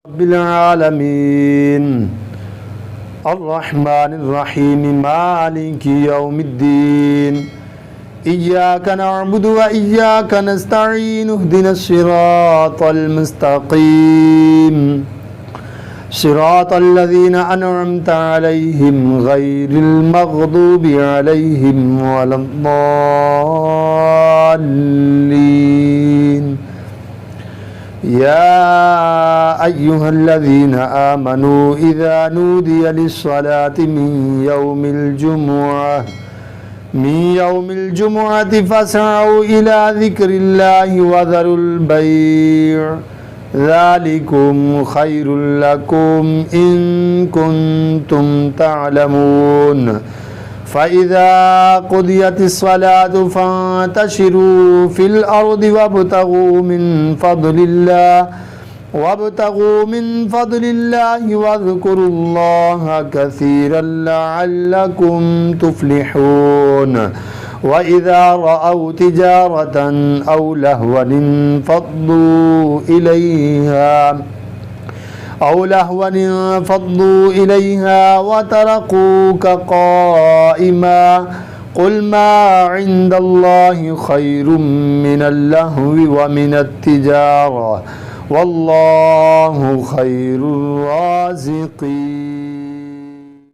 رب العالمين الرحمن الرحيم مالك يوم الدين إياك نعبد وإياك نستعين اهدنا الصراط المستقيم صراط الذين أنعمت عليهم غير المغضوب عليهم ولا الضالين يا أيها الذين آمنوا إذا نودي للصلاة من يوم الجمعة فاسعوا إلى ذكر الله وذروا البيع ذلكم خير لكم إن كنتم تعلمون فإذا قضيت الصلاة فانتشروا في الأرض وابتغوا من فضل الله واذكروا الله كثيرا لعلكم تفلحون وإذا رأوا تجارة أو لهوا انفضوا إليها وتركوك قائما قل ما عند الله خير من اللهو ومن التجارة والله خير الرازقين